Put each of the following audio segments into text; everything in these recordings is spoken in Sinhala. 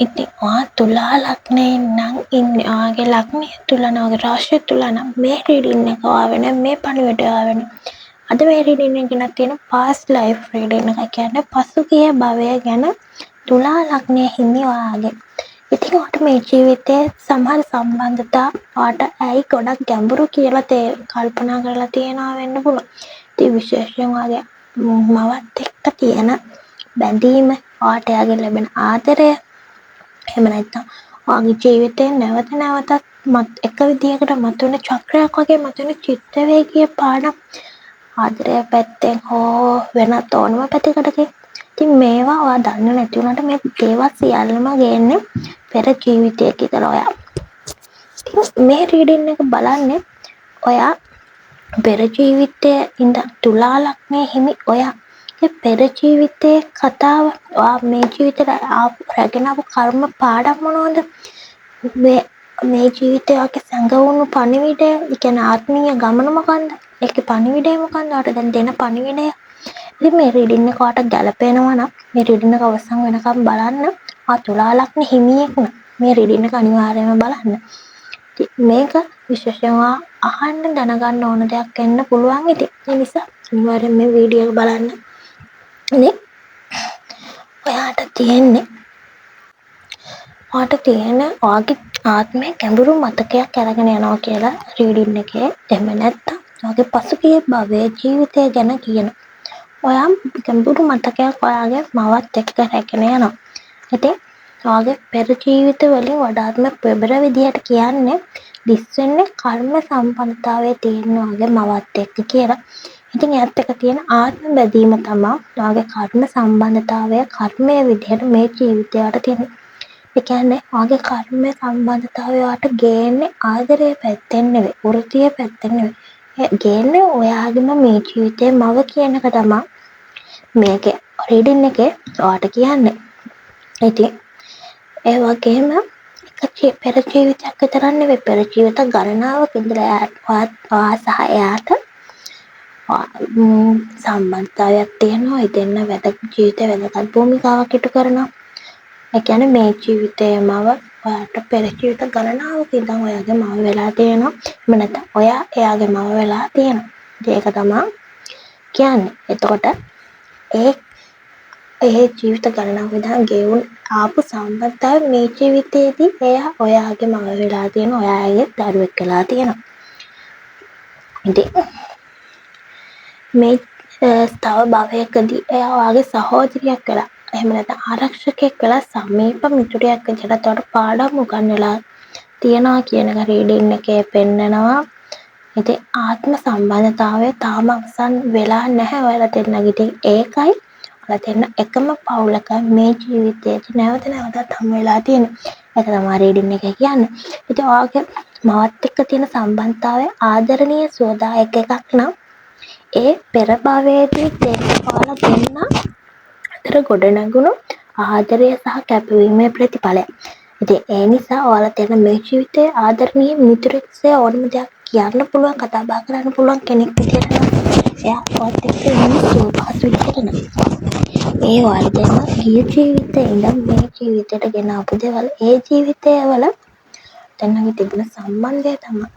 ඉතින් ඔයා තුලා ලග්නයෙන් නම් ඉන්නේ. ඔයාගේ ලග්නය තුල නම් ඔයාගේ රාශිය තුල නම් මේ රීඩින් එක ඔයා වෙන මේ පණිවිඩය ඔයා වෙන. අද මේ රීඩින් එක ගැන තියෙන past life රීඩින් එක කියන්නේ පසුගිය භවය ගැන තුලා ලග්නයේ හිමි ඔයාගේ. ඉතින් ඔයාට මේ ජීවිතේ සමහර සම්බන්ධතා ඔයාට ඇයි ගොඩක් ගැඹුරු කියලා කල්පනා කරලා තියෙනවා වෙන්න පුළුවන්. ඉතින් විශේෂයෙන් ඔයාගේ මවත් එක්ක තියෙන බැඳීම, ඔයාට එයාගෙන් ලැබෙන ආදරය, එහෙම නැත්නම් ඔයාගේ ජීවිතේ නැවත නැවතත් එක විදියකට මතුවෙන චක්‍රයක් වගේ මතුවෙන චිත්තවේගීය පාඩම් ආදරය පැත්තෙන් හෝ වෙනත් ඕනම පැතිකඩකින්. ඉතින් මේවා ඔයා දන්නේ නැති වුණාට මේ දේවල් සියල්ලම ගේන්නේ පෙර ජීවිතයක ඉඳලා ඔයා. ඉතින් මේ රීඩින් එක බලන්නේ ඔයා පෙර ජීවිතයේ ඉඳන් තුලා ලග්නයේ හිමි ඔයා පෙර ජීවිතයේ කතාව ඔයා මේ ජීවිතේට රැගෙන ආපු කර්ම පාඩම් මොනවද? මේ ජීවිතේ ඔයාගේ සංගවුණු පණිවිඩය, ඒ කියන්නේ ආත්මීය ගමන මොකන්ද? ඒකේ පණිවිඩය මොකන්ද? ඔයාට දැන් දෙන පණිවිඩය. ඉතින් මේ රීඩින් එක ඔයාට ගැලපෙනවා නම් මේ රීඩින් එක අවසන් වෙනකම් බලන්න. තුලා ලග්න හිමියෙක් නම් මේ රීඩින් එක අනිවාර්යයෙන්ම බලන්න. මේක විශේෂයෙන්ම අහන්න දැනගන්න ඕන දෙයක් වෙන්න පුළුවන්. ඉතින් ඒ නිසා අනිවාර්යෙන් මේ වීඩියෝ එක බලන්න. ඉතින් ඔයාට තියෙන ඔයාගේ ආත්මයේ ගැඹුරු මතකයක් අරගෙන යනවා කියලා රීඩින් එකේ. එහෙම නැත්නම් ඔයාගේ පසුගිය භවයේ ජීවිතය ගැන කියන ඔයා ගැඹුරු මතකයක් ඔයාගේ මවත් එක්ක රැගෙන යනවා. ඉතින් ඔයාගේ පෙර ජීවිත වලින් වඩාත්ම ප්‍රබල විදියට කියන්නේ දිස්වෙන්නේ කර්ම සම්පන්නතාවයේ තියෙන ඔයාගේ මවත් එක්ක කියලා. ඉතින් එයාත් එක්ක තියෙන ආත්ම බැඳීම තමයි ඔයාගේ කර්ම සම්බන්ධතාවය කර්මයේ විදියට මේ ජීවිතයට තියෙන්නේ. ඒ කියන්නේ ඔයාගේ කර්ම සම්බන්ධතාවය ඔයාට ගේන්නේ ආදරයේ පැත්තෙන් නෙවෙයි, වෘත්තීය පැත්තෙන් නෙවෙයි. ගේන්නේ ඔයාගේම මේ ජීවිතේ මව කියන එක තමයි මේකේ රීඩින් එකේ ඔයාට කියන්නේ. ඉතින් ඒ වගේම පෙර ජීවිතයක් විතරක් නෙවෙයි, පෙර ජීවිත ගණනාවක් ඉඳලා ඔයා සහ එයාට සම්බන්ධතාවයක් තියෙනවා. ඒ දෙන්න ජීවිතේ වැදගත් භූමිකාවක් ඉටු කරනවා. ඒ කියන්නේ මේ ජීවිතේම ඔයාට පෙර ජීවිත ගණනාවක ඉඳන් ඔයාගේ මව වෙලා තියෙනවා. එහෙම නැත්නම් ඔයා එයාගේ මව වෙලා තියෙනවා. ඒක තමයි කියන්නේ. එතකොට ඒ ජීවිත ගණනාවක ඉඳන් ගෙවුන් ආපු සම්බන්ධතාවය මේ ජීවිතේදී එයා ඔයාගේ මව වෙලා තියෙනවා. ඔයාගේ දරුවෙක් වෙලා තියෙනවා. ඉතින් මේ තව භවයකදී එයා ඔයාගේ සහෝදරියක් වෙලා, එහෙම නැත්නම් ආරක්ෂකයෙක් වෙලා සමීප මිතුරියක් විදිහට උඩ පාඩම් උගන්වලා තියනවා කියන එක රීඩින් එකේ පෙන්නනවා. ඉතින් ආත්ම සම්බන්ධතාවය තාම අවසන් වෙලා නැහැ ඔයාලා දෙන්නගේ. ඉතින් ඒකයි ඔයාලා දෙන්න එකම පවුලක මේ ජීවිතේදී නැවත නැවතත් හමු වෙලා තියෙන්නේ. ඒක තමයි රීඩින් එකේ කියන්නේ. ඉතින් ඔයාගේ මවත් එක්ක තියෙන සම්බන්ධතාවය ආදරණීය සුවදායක එකක් නම් ඒ පෙර භවයේදී ඔයාලා දෙන්න අතර ගොඩනැගුණු ආදරය සහ කැපවීමේ ප්‍රතිඵලය. ඉතින් ඒ නිසා ඔයාලා දෙන්න මේ ජීවිතයේ ආදරණීය මිතුරෙක්සේ ඕනම දෙයක් කියන්න පුළුවන්, කතා බහ කරන්න පුළුවන් කෙනෙක් විදියට එයා ඔයත් එක්ක ඉන්නේ සුවපහසු විදියට නේද? ඒ ඔයාලා දෙන්න ගිය ජීවිතේ ඉඳන් මේ ජීවිතයට ගෙන ආපු දේවල් ඒ ජීවිතයේ වල දෙන්නගේ තිබුණ සම්බන්ධය තමයි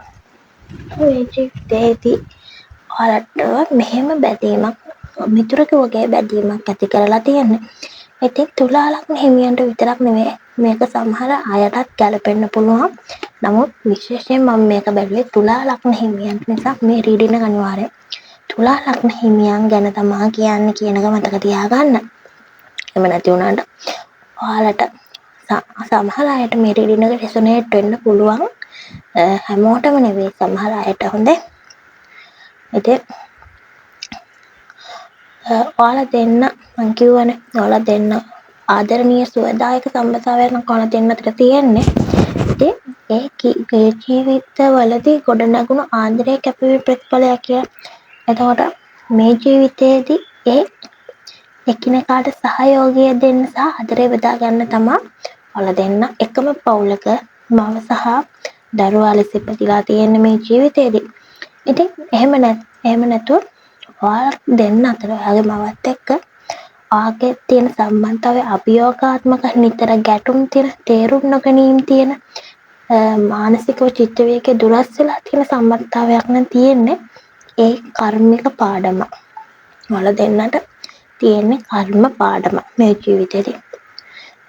මේ ජීවිතේදී ඔයාලට මෙහෙම බැඳීමක්, මිතුරෙකු වගේ බැඳීමක් ඇති කරලා තියෙන්නේ. ඉතින් තුලා ලග්න හිමියන්ට විතරක් නෙවෙයි මේක සමහර අයටත් ගැලපෙන්න පුළුවන්. නමුත් විශේෂයෙන් මම මේක බැලුවේ තුලා ලග්න හිමියන්ට නිසා මේ රීඩින් එක අනිවාර්යයෙන් තුලා ලග්න හිමියන් ගැන තමයි කියන්නේ කියන එක මතක තියාගන්න. එහෙම නැති වුණාට ඔයාලට සමහර අයට මේ රීඩින් එක රෙසොනේට් වෙන්න පුළුවන්. හැමෝටම නෙවෙයි, සමහර අයට හොඳයි. ඉතින් ඔයාලා දෙන්න මං කියවනේ ඔයාලා දෙන්න ආදරණීය සුවදායක සම්බන්ධතාවයක් නම් ඔයාලා දෙන්න අතර තියෙන්නේ. ඉතින් ඒ ජීවිතවලදී ගොඩනැගුණු ආදරය කැපවීම ප්‍රතිඵලයක් කියලා. එතකොට මේ ජීවිතයේදී ඒ එකිනෙකාට සහයෝගය දෙන්න සහ ආදරය බෙදා ගන්න තමයි ඔයාලා දෙන්න එකම පවුලක මව සහ දරුවා ලෙස ඉපදිලා තියෙන මේ ජීවිතේදී. ඉතින් එහෙම නැතුව ඔයාලා දෙන්න අතර ඔයාගේ මවත් එක්ක ඔයාගේ තියෙන සම්බන්ධතාවයේ අභියෝගාත්මක නිතර ගැටුම් තියෙන තේරුම් නොගැනීම් තියෙන මානසිකව චිත්ත වේගයේ දුරස් වෙලා තියෙන සම්බන්ධතාවයක් නම් තියෙන්නේ ඒ කර්මික පාඩම. ඔයාලා දෙන්නට තියෙන්නේ කර්ම පාඩම මේ ජීවිතේදී.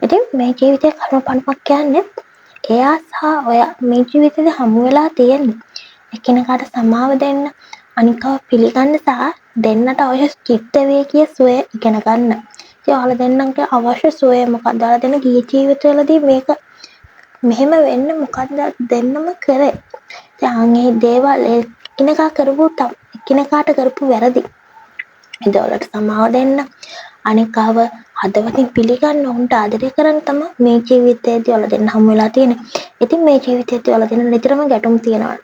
ඉතින් මේ ජීවිතේ කර්ම පාඩමක් කියන්නේ එයා සහ ඔයා මේ ජීවිතේදී හමු වෙලා තියෙන්නේ එකිනෙකාට සමාව දෙන්න, අනිකව පිළිගන්න සහ දෙන්නට අවශ්‍ය චිත්ත වේගීය සුවය ඉගෙන ගන්න. ඉතින් ඔයාලා දෙන්නගේ අවශ්‍ය සුවය මොකක්ද? ඔයාලා දෙන්න ගිහි ජීවිතවලදී මේක මෙහෙම වෙන්න මොකක්ද දෙන්නම කරේ? ඉතින් මේ දේවල් එකිනෙකා එකිනෙකාට කරපු වැරදි. ඒවලට සමාව දෙන්න, අනිකව හදවතින් පිළිගන්න, උන්ට ආදරය කරන්න තමයි මේ ජීවිතේදී ඔයාලා දෙන්න හමු වෙලා තියෙන්නේ. ඉතින් මේ ජීවිතේදී ඔයාලා දෙන්න නිතරම ගැටුම් තියෙනවා.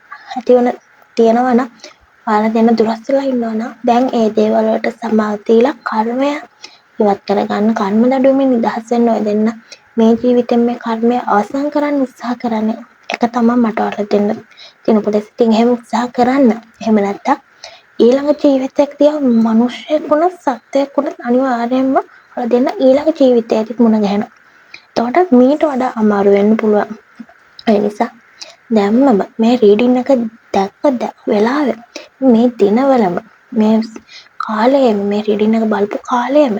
තියෙනවා නම් ඔයාලා දෙන්න දුරස් වෙලා ඉන්නවා නම් දැන් ඒ දේවල් වලට සමාව දීලා කර්මය ඉවත් කරගන්න, කර්ම දඩුවමින් නිදහස් වෙන්න ඔය දෙන්න මේ ජීවිතෙන් මේ කර්මය අවසන් කරන්න උත්සාහ කරන්නේ. එක තමයි මට ඔයාලා දෙන්න තියෙන උපදෙස්. ඉතින් එහෙම උත්සාහ කරන්න. එහෙම නැත්තම් ඊළඟ ජීවිතයකදී මිනිස්සෙකුණ සත්වයෙකුණ අනිවාර්යයෙන්ම ඔයාලා දෙන්න ඊළඟ ජීවිතයේදී මුණ ගැහෙනවා. එතකොට මීට වඩා අමාරු වෙන්න පුළුවන්. ඒ නිසා දැම්මම මේ රීඩින් එක දැක්ක වෙලාවෙ මේ දිනවලම මේ කාලයේම මේ රීඩින් එක බලපු කාලයේම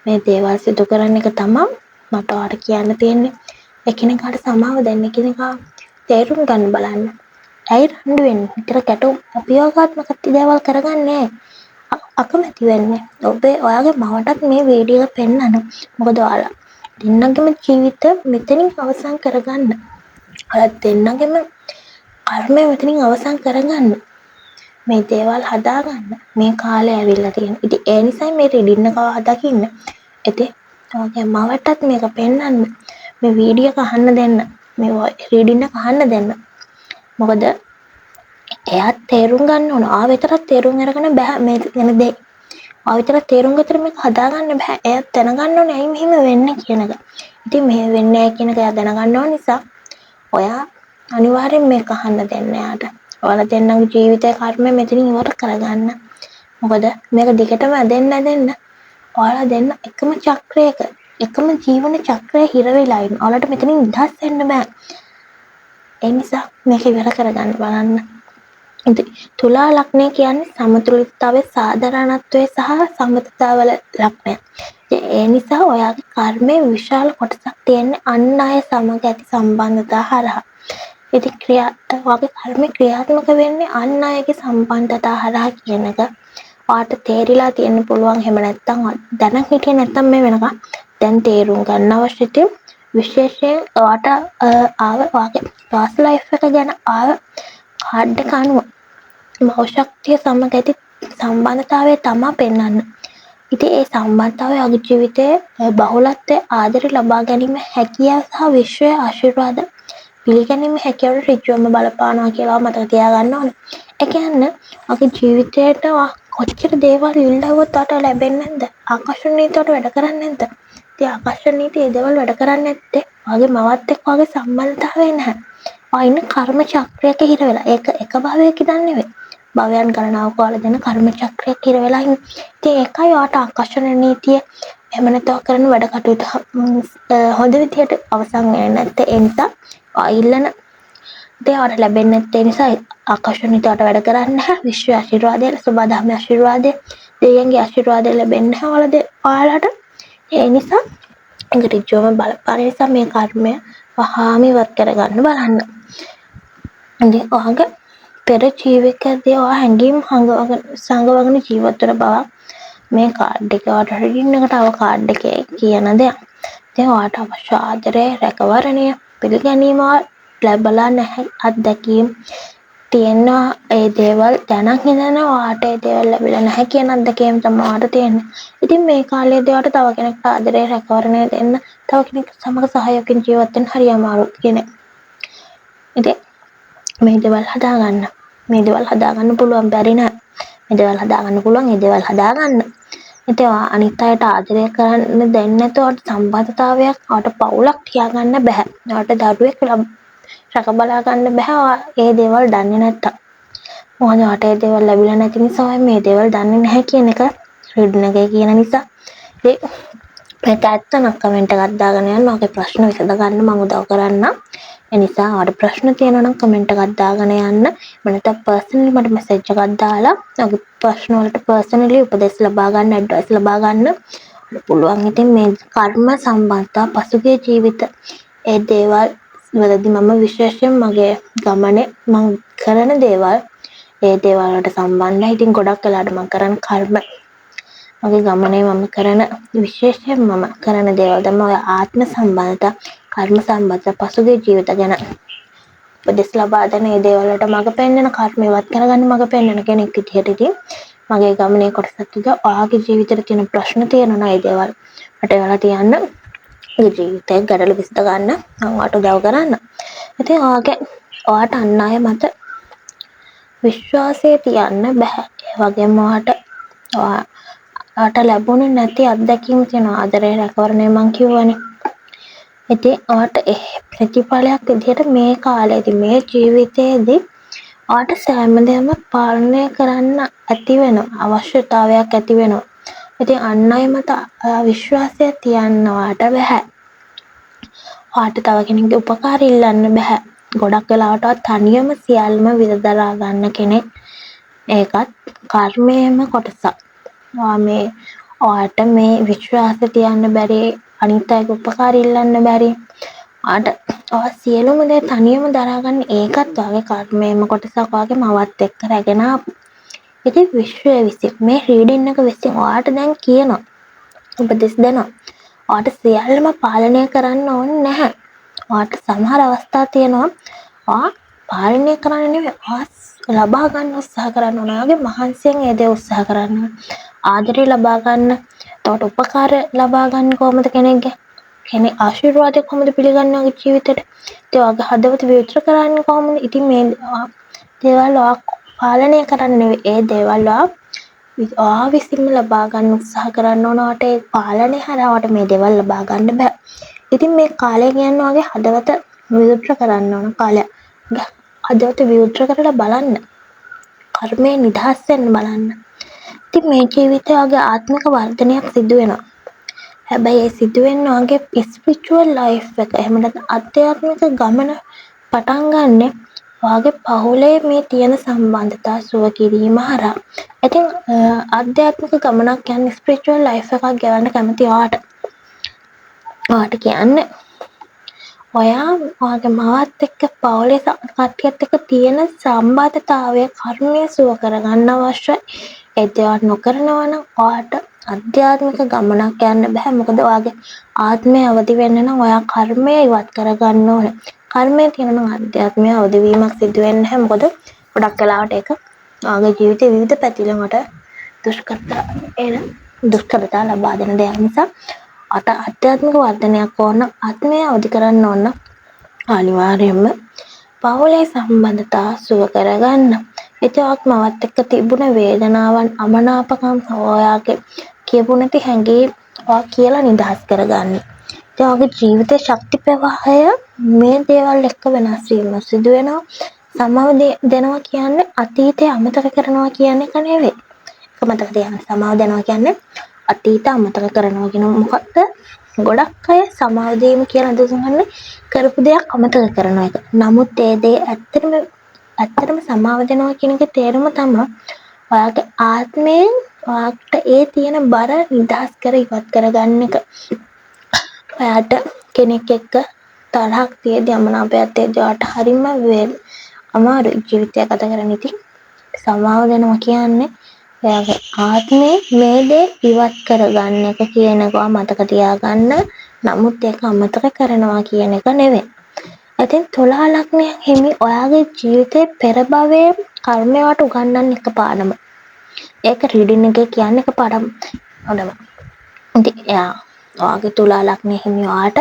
මේ දේවල් සිදු කරන එක තමයි මට ඔයාලට කියන්න තියෙන්නේ. එකිනෙකාට සමාව දෙන්න, එකිනෙකා තේරුම් ගන්න බලන්න. ඇයි රණ්ඩු වෙන්නේ? විතර ගැටුම් අභියෝගාත්මක දේවල් කරගන්නේ අකමැති වෙන්නේ. ඔයාගේ මවටත් මේ වීඩියෝ එක පෙන්නන්න. මොකද ඔයාලා දෙන්නගේම ජීවිත මෙතනින් අවසන් කරගන්න. ඔයාලා දෙන්නගේම කර්මය මෙතනින් අවසන් කරගන්න. මේ දේවල් හදාගන්න මේ කාලේ ඇවිල්ලා තියෙනවා. ඉතින් ඒ නිසා මේ රීඩින් එක හදාගන්න. ඉතින් ඔයාගේ මවටත් මේක පෙන්නන්න. මේ වීඩියෝ එක අහන්න දෙන්න. මේ රීඩින් එක අහන්න දෙන්න. මොකද එයා තේරුම් ගන්න ඕන. ආවෙතරක් තේරුම් අරගෙන බෑ මේ වෙන දේ. ආවෙතරක් තේරුම් ගත්තට මේක හදාගන්න බෑ. එයා දැනගන්න ඕනේ ඇයි මෙහෙම වෙන්නේ කියන එක. ඉතින් මෙහෙම වෙන්නේ නැහැ කියන එක එයා දැනගන්න ඕන නිසා ඔයා අනිවාර්යෙන් මේක අහන්න දෙන්න එයාට. ඔයාලා දෙන්නගේ ජීවිතේ කර්මය මෙතනින් ඉවර කරගන්න. මොකද මේක දිගටම ඇදෙන්න ඔයාලා දෙන්න එකම චක්‍රයක, එකම ජීවන චක්‍රයේ හිර වෙලා ඉන්න. ඔයාලට මෙතනින් නිදහස් වෙන්න බෑ. ඒ නිසා මේක ඉවර කරගන්න බලන්න. ඉතින් තුලා ලග්නය කියන්නේ සමතුලිතතාවයේ සාධාරණත්වයේ සහ සමතතාවල ලග්නය. ඒ නිසා ඔයාගේ කර්මයේ විශාල කොටසක් තියෙන්නේ අන් අය සමග ඇති සම්බන්ධතා හරහා. ඉතින් ඔයාගේ කර්මය ක්‍රියාත්මක වෙන්නේ අන් අයගේ සම්බන්ධතා හරහා කියන එක ඔයාට තේරිලා තියෙන්න පුළුවන්. එහෙම නැත්නම් දැනන් හිටියේ නැත්නම් මේ වෙනකම් දැන් තේරුම් ගන්න අවශ්‍යයි. විශේෂයෙන් ඔයාට ආව ඔයාගේ පාස් ලයිෆ් එක ගැන ආව කාඩ් එක අනුව මව ශක්තිය සමග ඇති සම්බන්ධතාවය තමයි පෙන්වන්නේ. ඉතින් ඒ සම්බන්ධතාවය ඔයාගේ ජීවිතයේ බහුලත්වයේ ආදරය ලබා ගැනීම හැකියාව සහ විශ්වයේ ආශිර්වාද පිළිගැනීම හැකියාවට ඍජුවම බලපානවා කියලා මතක තියාගන්න ඕනේ. ඒ කියන්නේ ඔයාගේ ජීවිතේට කොච්චර දේවල් ඉල්ලුවොත් ඔයාට ලැබෙන්නේ නැද්ද? ආකර්ෂණ නීතියට වැඩ කරන්නේ නැද්ද? ඉතින් ආකර්ෂණ නීතිය ඒ දේවල් වැඩ කරන්නේ නැත්තේ ඔයාගේ මවත් එක්ක ඔයාගේ සම්බන්ධතාවය නැහැ. ඔයා ඉන්නේ කර්ම චක්‍රයක හිර වෙලා. ඒක එක භවයක ඉඳන් නෙවෙයි. භවයන් ගණනාවක ඔයාලා දෙන කර්ම චක්‍රයක හිර වෙලා ඉන්නේ. ඉතින් ඒකයි ඔයාට ආකර්ෂණ නීතිය එහෙම නැත්නම් කරන වැඩ කටයුතු හොඳ විදිහට අවසන් වෙන්නේ නැත්තේ ඒ නිසා ඉල්ලන දේ ඔයාලට ලැබෙන්නේ නැත්තේ නිසා ආකර්ෂණ නීතියට වැඩ කරන්නේ නැහැ. විශ්ව ආශිර්වාදය, සබදාම ආශිර්වාදය, දෙවියන්ගේ ආශිර්වාදය ලැබෙන්නේ නැහැ ඔයාලට. ඒ නිසා ඒක ඍජුවම බලපාන නිසා මේ කර්මය වහාම ඉවත් කරගන්න බලන්න. ඉතින් ඔයාගේ පෙර ජීවිතයේදී ඔයා හැංගීම් සංගවගෙන ජීවත් වෙන බව මේ කාඩ් එක ඔයාට රීඩින් එකට ආව කාඩ් එකේ කියන දෙයක්. ඉතින් ඔයාට අවශ්‍ය ආදරය, රැකවරණය, පිළිගැනීම ලැබලා නැහැ අත්දැකීම් තියෙනවා. ඒ දේවල් දැනන් හිඳන ඔයාට ඒ දේවල් ලැබිලා නැහැ කියන අත්දැකීම් තමයි ඔයාට තියෙන්නේ. ඉතින් මේ කාලේදී ඔයාට තව කෙනෙක්ට ආදරය, රැකවරණය දෙන්න, තව කෙනෙක් සමග සහයෝගයෙන් ජීවත් වෙන්න හරි අමාරුයි කියන්නේ. ඉතින් මේ දේවල් හදාගන්න. මේ දේවල් හදාගන්න පුළුවන් බැරි නෑ. මේ දේවල් හදාගන්න පුළුවන්. මේ දේවල් හදාගන්න. ඉතින් අනිත් අයට ආදරය කරන්න දෙන්නේ නැතුව සම්බන්ධතාවයක් ඔයාට පවුලක් තියාගන්න බෑ. ඔයාට දරුවෙක් රැක බලා ගන්න බෑ. ඒ දේවල් දන්නේ නැත්තම්. මොකද ඔයාට ඒ දේවල් ලැබිලා නැති නිසා මේ දේවල් දන්නේ නැහැ කියන එක රීඩින් එකේ කියන නිසා. මේක ඇත්ත නම් කමෙන්ට් එකක් දාගෙන යන්න. ඔයාගේ ප්‍රශ්න විසඳ ගන්න මම උදව් කරන්නම්. ඒ නිසා ඔයාලට ප්‍රශ්න තියෙනවා නම් කමෙන්ට් එකක් දාගෙන යන්න. මට පර්සනලි මට මෙසේජ් එකක් දාලා ඔයාගේ ප්‍රශ්න වලට පර්සනලි උපදෙස් ලබා ගන්න, ඇඩ්වයිස් ලබා ගන්න පුළුවන්. ඉතින් මේ කර්ම සම්බන්ධතා පසුගිය ජීවිත ඒ දේවල් වලදී මම විශේෂයෙන් මගේ ගමනේ මම කරන දේවල් ඒ දේවල් වලට සම්බන්ධයි. ඉතින් ගොඩක් වෙලාවට මම කරන කර්ම මගේ ගමනේ මම කරන විශේෂයෙන් මම කරන දේවල් තමයි ඔය ආත්ම සම්බන්ධතා, කර්ම සම්බන්ධතා, පසුගිය ජීවිත ගැන උපදෙස් ලබා දෙන ඒ දේවල් වලට මඟ පෙන්වන කර්ම ඉවත් කරගන්න මඟ පෙන්වන කෙනෙක් විදිහට ඉතින් මගේ ගමනේ කොටසක් විදිහට ඔයාගේ ජීවිතේ තියෙන ප්‍රශ්න තියෙනවා ඒ දේවල් මට ඔයාලා තියන්න ඒ ජීවිතේ ගැටලු විසඳ ගන්න මම ඔයාට උදව් කරන්න. ඉතින් ඔයාට අන් අය මත විශ්වාසය තියන්න බෑ. ඒ වගේම ඔයාට ලැබුණේ නැති අත්දැකීම් තියෙනවා. ආදරේ රැකවරණය මං කියවනේ. ඉතින් ඔයාට ප්‍රතිඵලයක් විදිහට මේ කාලේදී මේ ජීවිතේදී ඔයාට සෑම දෙයක්ම පාලනය කරන්න ඇති වෙන අවශ්‍යතාවයක් ඇති වෙනවා. ඉතින් අන් අය මත විශ්වාසය තියන්න ඔයාට බෑ. ඔයාට තව කෙනෙක්ගේ උපකාර ඉල්ලන්න බෑ. ගොඩක් වෙලාවට තනියම සියල්ලම විඳදරා ගන්න කෙනෙක්. ඒකත් කර්මයේම කොටසක්. ඔයාට මේ විශ්වාසය තියන්න බැරි, අනිත් අයගේ උපකාර ඉල්ලන්න බැරි. ඔයා සියලුම දේ තනියම දරාගන්න ඒකත් ඔයාගේ කර්මයේම කොටසක්. ඔයාගේ මවත් එක්ක රැගෙන ආපු. ඉතින් විශ්වය විසින් මේ රීඩින් එක විසින් ඔයාට දැන් කියනවා. උපදෙස් දෙනවා. ඔයාට සියල්ලම පාලනය කරන්න ඕනේ නැහැ. ඔයාට සමහර අවස්ථා තියෙනවා. ඔයා පාලනය කරන්න නෙවෙයි. ඔයා ලබා ගන්න උත්සාහ කරන්න ඕන. ඔයාගේ මහන්සියෙන් ඒ දේ උත්සාහ කරන්න ඕන. ආදරේ ලබා ගන්න, තවට උපකාර ලබා ගන්න කොහොමද කෙනෙක් ආශිර්වාදයක් කොහොමද පිළිගන්නේ ඔයාගේ ජීවිතේට? ඉතින් ඔයාගේ හදවත විවෘත කරන්නේ කොහොමද? ඉතින් මේ දේවල් ඔයා පාලනය කරන්න නෙවෙයි. ඒ දේවල් ඔයා විසින්ම ලබා ගන්න උත්සාහ කරන්න ඕන. ඔයාට ඒ පාලනය හරහා ඔයාට මේ දේවල් ලබා ගන්න බෑ. ඉතින් මේ කාලය කියන්නේ ඔයාගේ හදවත විවෘත කරන්න ඕන කාලයක්. හදවත විවෘත කරලා බලන්න. කර්මයෙන් නිදහස් වෙන්න බලන්න. ඉතින් මේ ජීවිතේ ඔයාගේ ආත්මික වර්ධනයක් සිදු වෙනවා. හැබැයි ඒ සිදු වෙන්නේ ඔයාගේ ස්පිරිචුවල් ලයිෆ් එක. එහෙම නැත්නම් අධ්‍යාත්මික ගමන පටන් ගන්න ඔයාගේ පහුලේ මේ තියෙන සම්බන්ධතා සුව කිරීම හරහා. ඉතින් අධ්‍යාත්මික ගමනක් කියන්නේ ස්පිරිචුවල් ලයිෆ් එකක් ගෙවන්න කැමති ඔයාට කියන්නේ ඔයාගේ මවත් එක්ක පවුලේ කට්ටියත් එක්ක තියෙන සම්බන්ධතාවය කර්මය සුව කරගන්න අවශ්‍යයි. ඒ දේවල් නොකරනවා නම් ඔයාට අධ්‍යාත්මික ගමනක් යන්න බෑ. මොකද ඔයාගේ ආත්මය අවදි වෙන්න නම් ඔයා කර්මය ඉවත් කරගන්න ඕනේ. කර්මය තියෙනවා නම් අධ්‍යාත්මය අවදි වීමක් සිදු වෙන්නේ නැහැ. මොකද ගොඩක් වෙලාවට ඒක ඔයාගේ ජීවිතේ විවිධ පැතිලකට දුෂ්කරතා ලබා දෙන දෙයක් නිසා අධ්‍යාත්මික වර්ධනයක් ඕන, ආත්මය අවදි කරන්න ඕන අනිවාර්යයෙන්ම පවුලේ සම්බන්ධතා සුව කරගන්න. ඉතින් මවත් එක්ක තිබුණ වේදනාවන්, අමනාපකම් ඔයාගේ කියපු නැති හැඟීම් ඔයා කියලා නිදහස් කරගන්න. ඉතින් ඔයාගේ ජීවිතේ ශක්ති ප්‍රවාහය මේ දේවල් එක්ක වෙනස් වීම සිදු වෙනවා. සමාව දෙනවා කියන්නේ අතීතය අමතක කරනවා කියන එක නෙවෙයි. ඒක මතක තියාගන්න. සමාව දෙනවා කියන්නේ අතීත අමතක කරනවා කියන මොකක්ද? ගොඩක් අය සමාව දීම කියලා අදහන්නේ කරපු දෙයක් අමතක කරන එක. නමුත් ඒ දේ ඇත්තටම සමාව දෙනවා කියන එකේ තේරුම තමයි ඔයාගේ ආත්මයෙන් ඔයාට ඒ තියෙන බර නිදහස් කර ඉවත් කරගන්න එක. ඔයාට කෙනෙක් එක්ක තරහක් තියදී අමනාපයක් තියදී ඔයාට හරිම අමාරු ජීවිතයක් ගත කරන්න. ඉතින් සමාව දෙනවා කියන්නේ ඔයාගේ ආත්මේ මේ දේ ඉවත් කරගන්න එක කියන එක මතක තියාගන්න. නමුත් ඒක අමතක කරනවා කියන එක නෙවෙයි. ඉතින් තුලා ලග්නය හිමි ඔයාගේ ජීවිතේ පෙර භවයේ කර්මයට උගන්වන්න එක පාඩම. ඒක රීඩින් එකේ කියන්නේ එක පාඩම. ඉතින් ඔයාගේ තුලා ලග්නය හිමි ඔයාට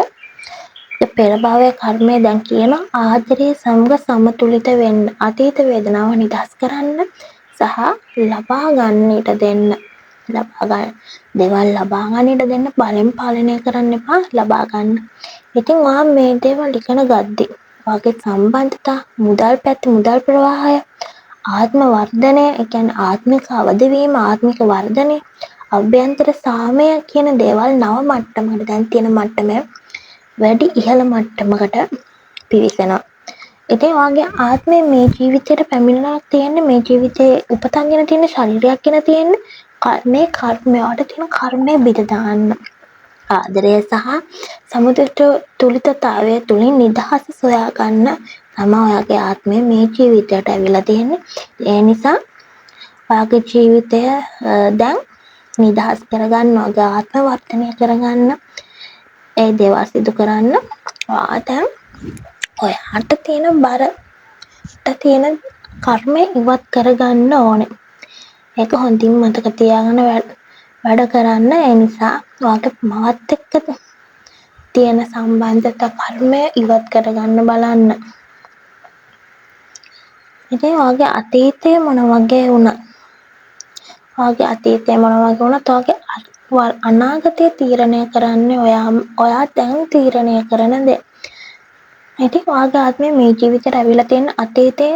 පෙර භවයේ කර්මය දැන් කියන ආදරයේ සමග සමතුලිත වෙන්න, අතීත වේදනාව නිදහස් කරන්න සහ ලබා ගන්න ඉඩ දෙන්න. දේවල් ලබා ගන්න ඉඩ දෙන්න. බලෙන් පාලනය කරන්න එපා. ලබා ගන්න. ඉතින් ඔයා මේ දේවල් ඉගෙන ගද්දී ඔයාගේ සම්බන්ධතා, මුදල් ප්‍රවාහය, ආත්ම වර්ධනය, ඒ කියන්නේ ආත්මික අවදි වීම, ආත්මික වර්ධනය, අභ්‍යන්තර සාමය කියන දේවල් නව මට්ටමකට දැන් තියෙන මට්ටමේ වැඩි ඉහළ මට්ටමකට පිවිසෙනවා. ඉතින් ඔයාගේ ආත්මය මේ ජීවිතයට පැමිණලා තියෙන්නේ මේ ජීවිතේ උපතන්ගෙන තියෙන ශරීරයක් ගෙන තියෙන්නේ මේ කර්මයට තියෙන කර්මය බිඳ දාන්න. ආදරය සහ සමතුලිතතාවය තුලින් නිදහස සොයා ගන්න තමයි ඔයාගේ ආත්මය මේ ජීවිතයට ඇවිල්ලා තියෙන්නේ. ඒ නිසා ඔයාගේ ජීවිතය දැන් නිදහස් කරගන්න, ඔයාගේ ආත්ම වර්ධනය කරගන්න, ඒ දේවල් සිදු කරන්න ඔයා දැන් ඔයාට තියෙන බරට තියෙන කර්මය ඉවත් කරගන්න ඕනේ. ඒක හොඳින් මතක තියාගෙන වැඩ කරන්න. ඒ නිසා ඔයාගේ මවත් එක්ක තියෙන සම්බන්ධතා කර්මය ඉවත් කරගන්න බලන්න. ඉතින් ඔයාගේ අතීතය මොන වගේ වුණත් ඔයාගේ අනාගතය තීරණය කරන්නේ ඔයා දැන් තීරණය කරන දේ. ඉතින් ඔයාගේ ආත්මය මේ ජීවිතයට ඇවිල්ලා තියෙන අතීතයේ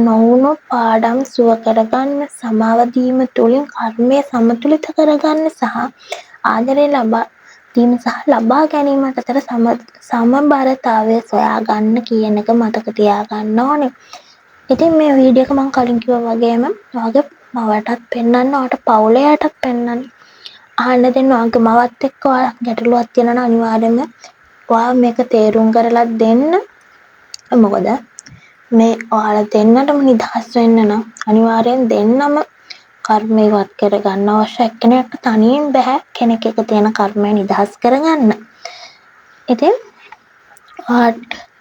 නොවුණු පාඩම් සුව කරගන්න, සමාව දීම තුළින් කර්මය සමතුලිත කරගන්න සහ ආදරය ලබා දීම සහ ලබා ගැනීම අතර සමබරතාවය සොයා ගන්න කියන එක මතක තියාගන්න ඕනේ. ඉතින් මේ වීඩියෝ එක මම කලින් කිව්වා වගේම ඔයාගේ මවටත් පෙන්වන්න, ඔයාට පවුලයටත් පෙන්වන්න. අහන්න දෙන්න ඔයාගේ මවත් එක්ක ඔයා ගැටලුවක් තියෙනවා නම් අනිවාර්යයෙන්ම ඔයා මේක තේරුම් කරලා දෙන්න. මොකද මේ ඔයාලා දෙන්නටම නිදහස් වෙන්න නම් අනිවාර්යෙන් දෙන්නම කර්මය ඉවත් කරගන්න අවශ්‍ය. එක්කෙනෙක්ට තනියෙන් බෑ කෙනෙක් එක තියෙන කර්මය නිදහස් කරගන්න. ඉතින්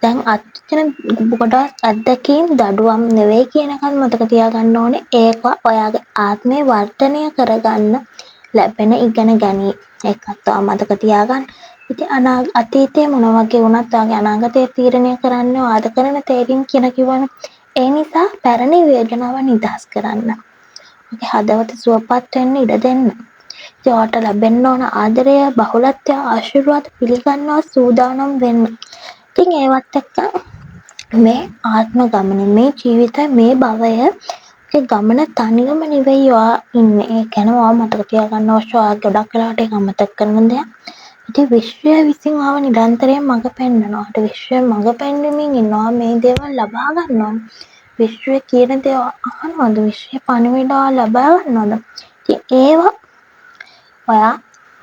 දැන් අත්‍යන ගොඩක් අත්දැකීම් දඩුවම් නෙවෙයි කියන එකත් මතක තියාගන්න ඕනේ. ඒක ඔයාගේ ආත්මය වර්ධනය කරගන්න ලැබෙන ඉගෙන ගැනීම. ඒකත් මතක තියාගන්න. ඉතින් අතීතයේ මොන වගේ වුණත් ඔයාගේ අනාගතය තීරණය කරන්නේ ඔයාද කරන තේරීම් කියලා කිව්වනේ. ඒ නිසා පැරණි වේදනාව නිදහස් කරන්න. ඔයාගේ හදවත සුවපත් වෙන්න ඉඩ දෙන්න. ඉතින් ඔයාට ලැබෙන්න ඕන ආදරය, බහුලත්වය, ආශිර්වාද පිළිගන්නවා සූදානම් වෙන්න. ඉතින් ඒවත් එක්ක මේ ආත්ම ගමන, මේ ජීවිතය, මේ භවය ගමන තනියම නෙවෙයි ඔයා ඉන්නේ. ඒ කියන්නේ ඔයා මතක තියාගන්න අවශ්‍ය. ඔයා ගොඩක් වෙලාවට ඒක අමතක කරන දෙයක්. ඉතින් විශ්වය විසින් ආව නිරන්තරයෙන් මඟ පෙන්වනවා. විශ්වය මඟ පෙන්වමින් ඉන්නවා මේ දේවල් ලබා ගන්නවා. විශ්වය කියන දේ අහනවද? විශ්වය පණිවිඩ ලබා ගන්නවද? ඉතින් ඒවා ඔයා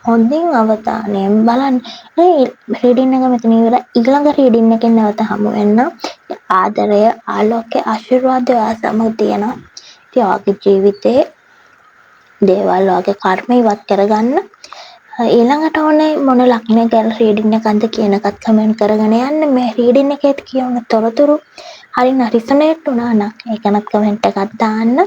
හොඳින් අවධානයෙන් බලන්න. මේ රීඩින් එක මෙතන ඉවරයි. ඊළඟ රීඩින් එකෙන් නැවත හමු වෙන්න. ආදරය, ආලෝකය, ආශිර්වාදය ඔයා සමග තියෙනවා. ඉතින් ඔයාගේ ජීවිතේ දේවල් ඔයාගේ කර්ම ඉවත් කරගන්න. ඊළඟට ඕනේ මොන ලක්ෂණ ගැන රීඩින් එකක්ද කියන එකත් කමෙන්ට් කරගෙන යන්න. මේ රීඩින් එකේදී කියවන තොරතුරු හරියට රිසොනේට් වුණා නම් ඒකනත් කමෙන්ට් එකක් දාන්න.